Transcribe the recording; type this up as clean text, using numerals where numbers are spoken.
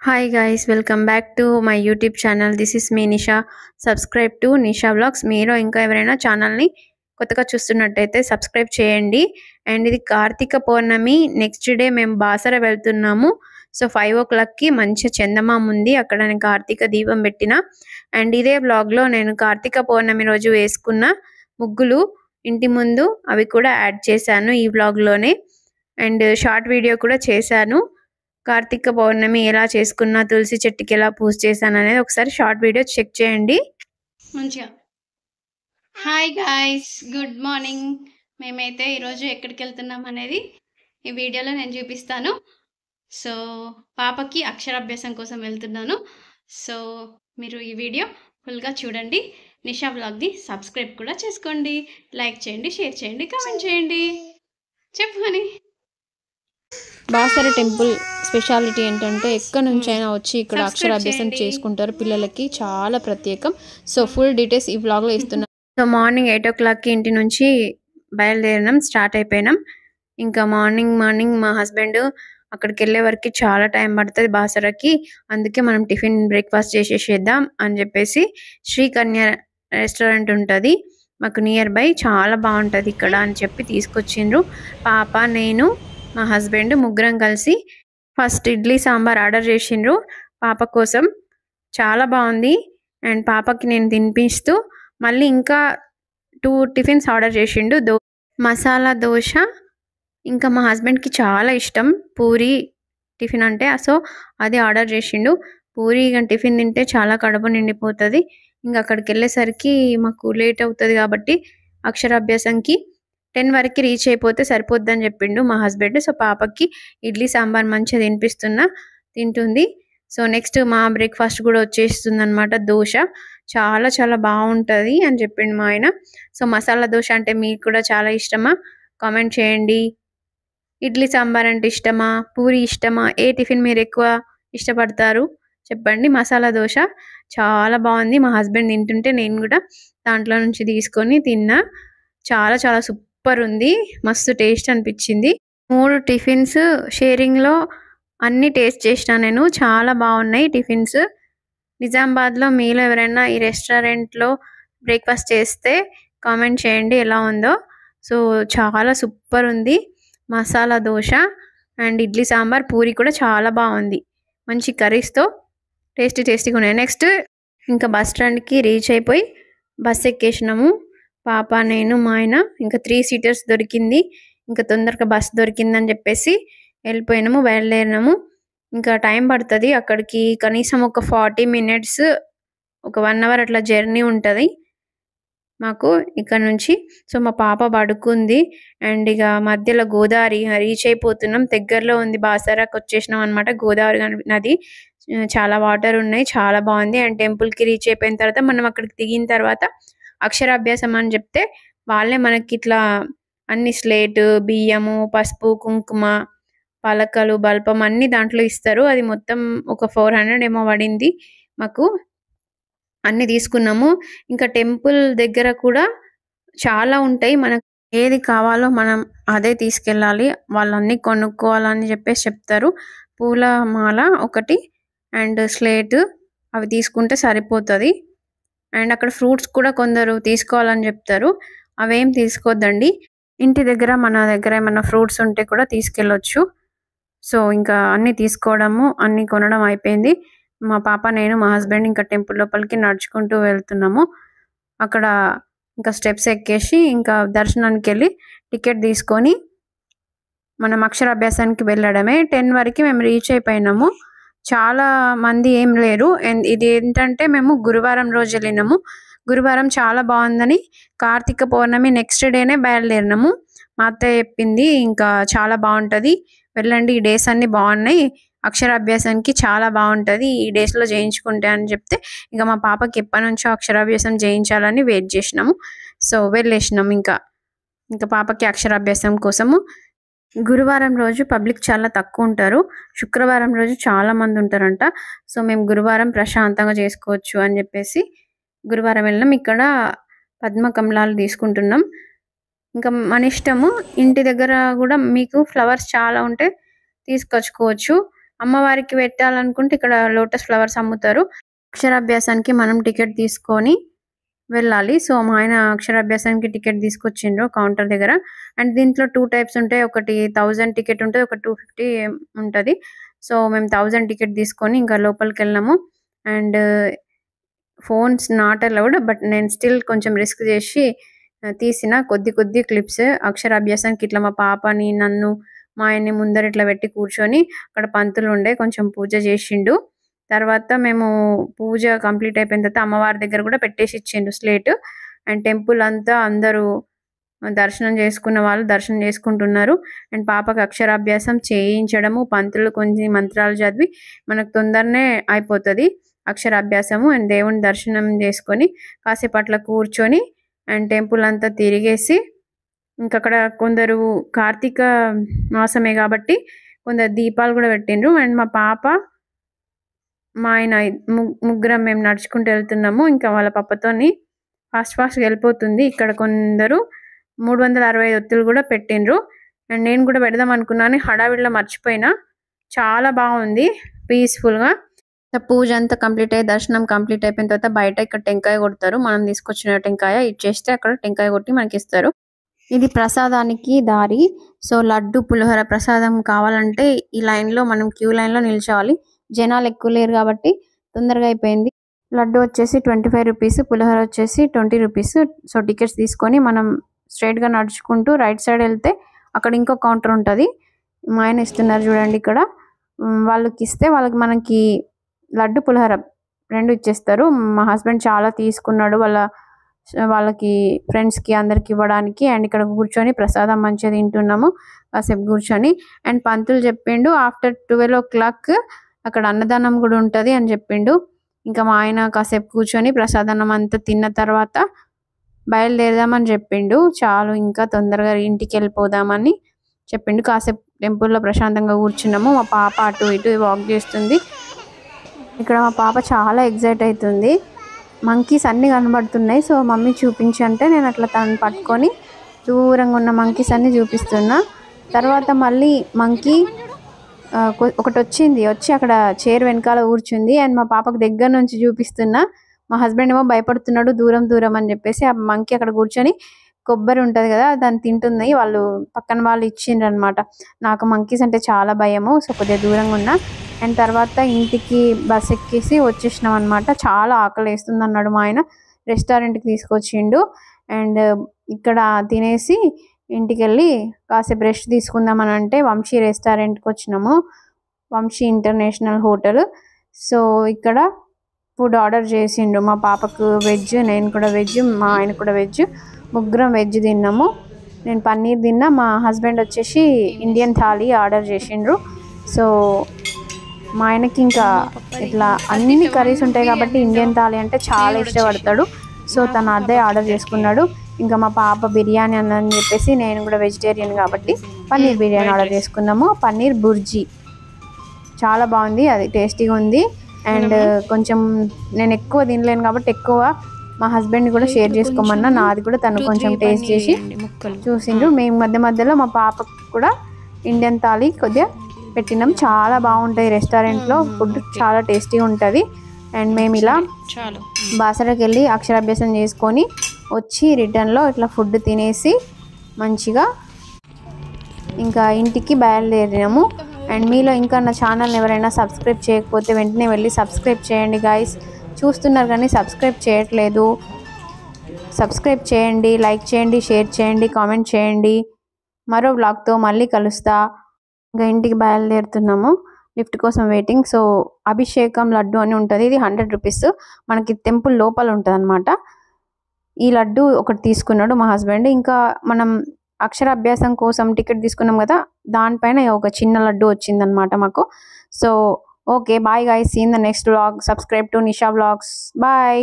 Hi guys, welcome back to my YouTube channel. This is me Nisha. Subscribe to Nisha Vlogs. మీరు ఇంకా ఎవరైనా ఛానల్ని కొత్తగా చూస్తున్నట్టయితే సబ్స్క్రైబ్ చేయండి. అండ్ ఇది కార్తీక పౌర్ణమి నెక్స్ట్ డే మేము బాసర వెళ్తున్నాము. సో 5 o'clockకి మంచి చందమామ ఉంది. అక్కడ నేను కార్తీక దీపం పెట్టిన. అండ్ ఇదే వ్లాగ్లో నేను కార్తీక పౌర్ణమి రోజు వేసుకున్న ముగ్గులు ఇంటి ముందు అవి కూడా యాడ్ చేశాను ఈ వ్లాగ్లోనే. అండ్ షార్ట్ వీడియో కూడా చేశాను. కార్తీక పౌర్ణమి ఎలా చేసుకున్నా, తులసి చెట్టుకి ఎలా పూజ చేశాను అనేది ఒకసారి షార్ట్ వీడియో చెక్ చేయండి. మంచిగా హాయ్ గాయ్స్, గుడ్ మార్నింగ్. మేమైతే ఈరోజు ఎక్కడికి వెళ్తున్నాం అనేది ఈ వీడియోలో నేను చూపిస్తాను. సో పాపకి అక్షరాభ్యాసం కోసం వెళ్తున్నాను. సో మీరు ఈ వీడియో ఫుల్గా చూడండి. నిషా వ్లాగ్ని సబ్స్క్రైబ్ కూడా చేసుకోండి, లైక్ చేయండి, షేర్ చేయండి, కామెంట్ చేయండి. చెప్పు అని బాసర టెంపుల్ స్పెషాలిటీ ఏంటంటే ఎక్కడి నుంచి అయినా వచ్చి ఇక్కడ అక్షరాభ్యాసం చేసుకుంటారు. పిల్లలకి చాలా ప్రత్యేకం. సో ఫుల్ డీటెయిల్స్ ఈ వ్లాగ్లో ఇస్తున్నాను. సో మార్నింగ్ 8 o'clockకి ఇంటి నుంచి బయలుదేరినాం, స్టార్ట్ అయిపోయినాం. ఇంకా మార్నింగ్ మా హస్బెండ్ అక్కడికి వెళ్ళే వరకు చాలా టైం పడుతుంది బాసరకి. అందుకే మనం టిఫిన్ బ్రేక్ఫాస్ట్ చేసేసేద్దాం అని చెప్పేసి శ్రీకన్య రెస్టారెంట్ ఉంటుంది మాకు నియర్ బై, చాలా బాగుంటుంది ఇక్కడ అని చెప్పి తీసుకొచ్చిండ్రు. పాప, నేను, మా హస్బెండ్ ముగ్గురం కలిసి ఫస్ట్ ఇడ్లీ సాంబార్ ఆర్డర్ చేసిండ్రు పాప కోసం. చాలా బాగుంది. అండ్ పాపకి నేను తినిపిస్తూ మళ్ళీ ఇంకా 2 టిఫిన్స్ ఆర్డర్ చేసిండు. మసాలా దోశ, ఇంకా మా హస్బెండ్కి చాలా ఇష్టం పూరి టిఫిన్ అంటే, సో అది ఆర్డర్ చేసిండు. పూరి టిఫిన్ తింటే చాలా కడుపు నిండిపోతుంది. ఇంకా అక్కడికి వెళ్ళేసరికి మాకు లేట్ అవుతుంది కాబట్టి అక్షరాభ్యాసంకి 10 వరకు రీచ్ అయిపోతే సరిపోద్దని చెప్పిండు మా హస్బెండ్. సో పాపకి ఇడ్లీ సాంబార్ మంచిగా తింటుంది. సో నెక్స్ట్ మా బ్రేక్ఫాస్ట్ కూడా వచ్చేస్తుంది అనమాట, దోశ. చాలా చాలా బాగుంటుంది అని చెప్పిండు మా ఆయన. సో మసాలా దోశ అంటే మీకు కూడా చాలా ఇష్టమా? కామెంట్ చేయండి. ఇడ్లీ సాంబార్ అంటే ఇష్టమా, పూరి ఇష్టమా, ఏ టిఫిన్ మీరు ఎక్కువ ఇష్టపడతారు చెప్పండి. మసాలా దోశ చాలా బాగుంది. మా హస్బెండ్ తింటుంటే నేను కూడా దాంట్లో నుంచి తీసుకొని తిన్నా. చాలా చాలా సూపర్ ఉంది, మస్తు టేస్ట్ అనిపించింది. 3 టిఫిన్స్ షేరింగ్లో అన్ని టేస్ట్ చేసిన నేను, చాలా బాగున్నాయి టిఫిన్స్. నిజామాబాద్లో మీలో ఎవరైనా ఈ రెస్టారెంట్లో బ్రేక్ఫాస్ట్ చేస్తే కామెంట్ చేయండి ఎలా ఉందో. సో చాలా సూపర్ ఉంది. మసాలా దోశ అండ్ ఇడ్లీ సాంబార్, పూరి కూడా చాలా బాగుంది. మంచి కర్రీస్తో టేస్టీగా ఉన్నాయి. నెక్స్ట్ ఇంకా బస్ స్టాండ్కి రీచ్ అయిపోయి బస్ ఎక్కేసినాము. పాప, నేను, మా ఆయన. ఇంకా 3 seaters దొరికింది. ఇంకా తొందరగా బస్ దొరికిందని చెప్పేసి వెళ్ళిపోయినాము, బయలుదేరినాము. ఇంకా టైం పడుతుంది అక్కడికి, కనీసం ఒక 40 minutes, ఒక 1 hour అట్లా జర్నీ ఉంటుంది మాకు ఇక్కడ నుంచి. సో మా పాప పడుకుంది. అండ్ ఇక మధ్యలో గోదావరి రీచ్ అయిపోతున్నాం. దగ్గరలో ఉంది, బాసరాకి వచ్చేసినాం అనమాట. గోదావరి నది, చాలా వాటర్ ఉన్నాయి, చాలా బాగుంది. అండ్ టెంపుల్కి రీచ్ అయిపోయిన తర్వాత మనం అక్కడికి దిగిన తర్వాత అక్షరాభ్యాసం అని చెప్తే వాళ్ళే మనకి ఇట్లా అన్ని స్లేటు, బియ్యము, పసుపు, కుంకుమ, పలకలు, బల్పం అన్ని దాంట్లో ఇస్తారు. అది మొత్తం ఒక 400 ఏమో పడింది మాకు. అన్ని తీసుకున్నాము. ఇంకా టెంపుల్ దగ్గర కూడా చాలా ఉంటాయి, మనకు ఏది కావాలో మనం అదే తీసుకెళ్ళాలి. వాళ్ళన్నీ కొనుక్కోవాలని చెప్పేసి చెప్తారు. పూల మాల ఒకటి అండ్ స్లేట్, అవి తీసుకుంటే సరిపోతుంది. అండ్ అక్కడ ఫ్రూట్స్ కూడా కొందరు తీసుకోవాలని చెప్తారు, అవేం తీసుకోవద్దండి. ఇంటి దగ్గర మన దగ్గర ఏమైనా ఫ్రూట్స్ ఉంటే కూడా తీసుకెళ్ళొచ్చు. సో ఇంకా అన్నీ తీసుకోవడము, అన్నీ కొనడం అయిపోయింది. మా పాప, నేను, మా హస్బెండ్ ఇంకా టెంపుల్ లోపలికి నడుచుకుంటూ వెళ్తున్నాము. అక్కడ ఇంకా స్టెప్స్ ఎక్కేసి ఇంకా దర్శనానికి వెళ్ళి టికెట్ తీసుకొని మనం అక్షరాభ్యాసానికి వెళ్ళడమే. 10 వరకు మేము రీచ్ అయిపోయినాము. చాలా మంది ఏం లేరు. ఇది ఏంటంటే మేము గురువారం రోజు వెళ్ళినాము. గురువారం చాలా బాగుందని కార్తీక పౌర్ణమి నెక్స్ట్ డేనే బయలుదేరినాము. మా అత్తయ్య చెప్పింది ఇంకా చాలా బాగుంటుంది, వెళ్ళండి, ఈ డేస్ అన్ని బాగున్నాయి, అక్షరాభ్యాసానికి చాలా బాగుంటుంది ఈ డేస్లో చేయించుకుంటే అని చెప్తే ఇంకా మా పాపకి ఎప్పటి నుంచో అక్షరాభ్యాసం చేయించాలని వెయిట్ చేసినాము. సో వెళ్ళేసినాం ఇంకా పాపకి అక్షరాభ్యాసం కోసము. గురువారం రోజు పబ్లిక్ చాలా తక్కువ ఉంటారు, శుక్రవారం రోజు చాలా మంది ఉంటారంట. సో మేము గురువారం ప్రశాంతంగా చేసుకోవచ్చు అని చెప్పేసి గురువారం వెళ్ళినాం. ఇక్కడ పద్మ కమలాలు తీసుకుంటున్నాం. ఇంకా మన ఇష్టము, ఇంటి దగ్గర కూడా మీకు ఫ్లవర్స్ చాలా ఉంటే తీసుకొచ్చుకోవచ్చు. అమ్మవారికి పెట్టాలనుకుంటే ఇక్కడ లోటస్ ఫ్లవర్స్ అమ్ముతారు. అక్షరాభ్యాసానికి మనం టికెట్ తీసుకొని వెళ్ళాలి. సో మా ఆయన అక్షరాభ్యాసానికి టికెట్ తీసుకొచ్చిండ్రు కౌంటర్ దగ్గర. అండ్ దీంట్లో 2 టైప్స్ ఉంటాయి. ఒకటి 1000 టికెట్ ఉంటుంది, ఒక 250 ఉంటది. సో మేము 1000 టికెట్ తీసుకొని ఇంకా లోపలికి వెళ్ళాము. And phones not allowed, but నేను స్టిల్ కొంచెం రిస్క్ చేసి తీసిన కొద్ది క్లిప్స్. అక్షరాభ్యాసానికి ఇట్లా మా పాపని నన్ను మా ఆయన్ని ముందర ఇట్లా పెట్టి కూర్చొని అక్కడ పంతులు ఉండే కొంచెం పూజ చేసిండు. తర్వాత మేము పూజ కంప్లీట్ అయిపోయిన తర్వాత అమ్మవారి దగ్గర కూడా పెట్టేసి ఇచ్చిండు స్లేట్. అండ్ టెంపుల్ అంతా అందరూ దర్శనం చేసుకున్న వాళ్ళు దర్శనం చేసుకుంటున్నారు. అండ్ పాపకు అక్షరాభ్యాసం చేయించడము, పంతులు కొన్ని మంత్రాలు చదివి మనకు తొందరనే అయిపోతుంది అక్షరాభ్యాసము. అండ్ దేవుని దర్శనం చేసుకొని కాసేపు అట్లా కూర్చొని అండ్ టెంపుల్ అంతా తిరిగేసి ఇంకా అక్కడ కొందరు కార్తీక మాసమే కాబట్టి కొందరు దీపాలు కూడా పెట్టిండ్రు. అండ్ మా పాప మా ఆయన ముగ్గురం మేము నడుచుకుంటూ వెళ్తున్నాము. ఇంకా వాళ్ళ పాపతోని ఫాస్ట్గా వెళ్ళిపోతుంది. ఇక్కడ కొందరు 365 ఒత్తులు కూడా పెట్టిండ్రు. అండ్ నేను కూడా పెడదాం అనుకున్నాను, హడావిడిలో మర్చిపోయినా. చాలా బాగుంది పీస్ఫుల్గా. పూజ అంతా కంప్లీట్ అయ్యి దర్శనం కంప్లీట్ అయిపోయిన తర్వాత బయట ఇక్కడ టెంకాయ కొడతారు. మనం తీసుకొచ్చిన టెంకాయ ఇచ్చేస్తే అక్కడ టెంకాయ కొట్టి మనకి ఇస్తారు. ఇది ప్రసాదానికి దారి. సో లడ్డు పులిహోర ప్రసాదం కావాలంటే ఈ లైన్లో మనం క్యూ లైన్లో నిల్చోవాలి. జనాలు ఎక్కువ లేరు కాబట్టి తొందరగా అయిపోయింది. లడ్డు వచ్చేసి 25 రూపీస్, పులిహోర వచ్చేసి 20 రూపీస్. సో టికెట్స్ తీసుకొని మనం స్ట్రైట్గా నడుచుకుంటూ రైట్ సైడ్ వెళ్తే అక్కడ ఇంకో కౌంటర్ ఉంటుంది. మా ఆయన ఇస్తున్నారు చూడండి ఇక్కడ. వాళ్ళకి ఇస్తే మనకి లడ్డు పులిహోర 2 ఇచ్చేస్తారు. మా హస్బెండ్ చాలా తీసుకున్నాడు వాళ్ళకి ఫ్రెండ్స్కి అందరికి ఇవ్వడానికి. అండ్ ఇక్కడ కూర్చొని ప్రసాదం మంచిగా తింటున్నాము కాసేపు కూర్చొని. అండ్ పంతులు చెప్పిండు ఆఫ్టర్ 12 o'clock అక్కడ అన్నదానం కూడా ఉంటుంది అని చెప్పిండు. ఇంకా మా ఆయన కాసేపు కూర్చొని ప్రసాదనం అంతా తిన్న తర్వాత బయలుదేరదామని చెప్పిండు. చాలు ఇంకా తొందరగా ఇంటికి వెళ్ళిపోదామని చెప్పిండు. కాసేపు టెంపుల్లో ప్రశాంతంగా కూర్చున్నాము. మా పాప అటు ఇటు వాక్ చేస్తుంది. ఇక్కడ మా పాప చాలా ఎగ్జైట్ అవుతుంది. మంకీస్ అన్నీ కనబడుతున్నాయి. సో మమ్మీ చూపించంటే నేను అట్లా తను పట్టుకొని దూరంగా ఉన్న మంకీస్ అన్నీ చూపిస్తున్నా. తర్వాత మళ్ళీ మంకీ ఒకటి వచ్చి అక్కడ చైర్ వెనకాల కూర్చుంది. అండ్ మా పాపకు దగ్గర నుంచి చూపిస్తున్నా. మా హస్బెండ్ ఏమో భయపడుతున్నాడు దూరం అని చెప్పేసి. ఆ మంకీ అక్కడ కూర్చొని కొబ్బరి ఉంటుంది కదా దాన్ని తింటుంది. పక్కన వాళ్ళు ఇచ్చిండ్రు అనమాట. నాకు మంకీస్ అంటే చాలా భయము. సో కొద్దిగా దూరంగా ఉన్నా. అండ్ తర్వాత ఇంటికి బస్ ఎక్కేసి వచ్చేసినాం అనమాట. చాలా ఆకలి వేస్తుంది అన్నాడు మా ఆయన. రెస్టారెంట్కి తీసుకొచ్చిండు. అండ్ ఇక్కడ తినేసి ఇంటికి వెళ్ళి కాసేపు రెస్ట్ తీసుకుందామని అంటే వంశీ రెస్టారెంట్కి వచ్చినాము. Vamshi international hotel. సో ఇక్కడ ఫుడ్ ఆర్డర్ చేసిండు. మా పాపకు వెజ్, నేను కూడా వెజ్, మా ఆయన కూడా వెజ్. ముగ్గురం వెజ్ తిన్నాము. నేను పన్నీర్ తిన్నా. మా హస్బెండ్ వచ్చేసి ఇండియన్ థాలీ ఆర్డర్ చేసిండ్రు. సో మా ఆయనకి ఇంకా ఇట్లా అన్ని కర్రీస్ ఉంటాయి కాబట్టి ఇండియన్ థాలీ అంటే చాలా ఇష్టపడతాడు. సో తను అదే ఆర్డర్ చేసుకున్నాడు. ఇంకా మా పాప బిర్యానీ అని చెప్పేసి నేను కూడా వెజిటేరియన్ కాబట్టి పన్నీర్ బిర్యానీ ఆర్డర్ చేసుకున్నాము. పన్నీర్ బుర్జీ చాలా బాగుంది, అది టేస్టీగా ఉంది. అండ్ కొంచెం నేను ఎక్కువ తినలేను కాబట్టి ఎక్కువ మా హస్బెండ్ కూడా షేర్ చేసుకోమన్నా. నాది కూడా తను కొంచెం టేస్ట్ చేసి చూసిండ్రు. మేము మధ్యలో మా పాపకు కూడా ఇండియన్ థాలీ కొద్దిగా పెట్టినాం. చాలా బాగుంటాయి రెస్టారెంట్లో ఫుడ్, చాలా టేస్టీగా ఉంటుంది. అండ్ మేము ఇలా బాసరకి వెళ్ళి అక్షరాభ్యాసం చేసుకొని వచ్చి రిటర్న్లో ఇట్లా ఫుడ్ తినేసి మంచిగా ఇంకా ఇంటికి బయలుదేరినాము. అండ్ మీలో ఇంకా నా ఛానల్ ఎవరైనా సబ్స్క్రైబ్ చేయకపోతే వెంటనే వెళ్ళి సబ్స్క్రైబ్ చేయండి గైస్. చూస్తున్నారు కానీ సబ్స్క్రైబ్ చేయట్లేదు. సబ్స్క్రైబ్ చేయండి, లైక్ చేయండి, షేర్ చేయండి, కామెంట్ చేయండి. మరో వ్లాగ్తో మళ్ళీ కలుస్తా. ఇంకా ఇంటికి బయలుదేరుతున్నాము. లిఫ్ట్ కోసం వెయిటింగ్. సో అభిషేకం లడ్డు అని ఉంటుంది. ఇది 100 రూపీస్. మనకి టెంపుల్ లోపల ఉంటుంది అనమాట. ఈ లడ్డు ఒకటి తీసుకున్నాడు మా హస్బెండ్. ఇంకా మనం అక్షరాభ్యాసం కోసం టికెట్ తీసుకున్నాం కదా, దానిపైన ఒక చిన్న లడ్డు వచ్చిందనమాట మాకు. So okay, bye guys, see in the next vlog. Subscribe to Nisha vlogs. Bye.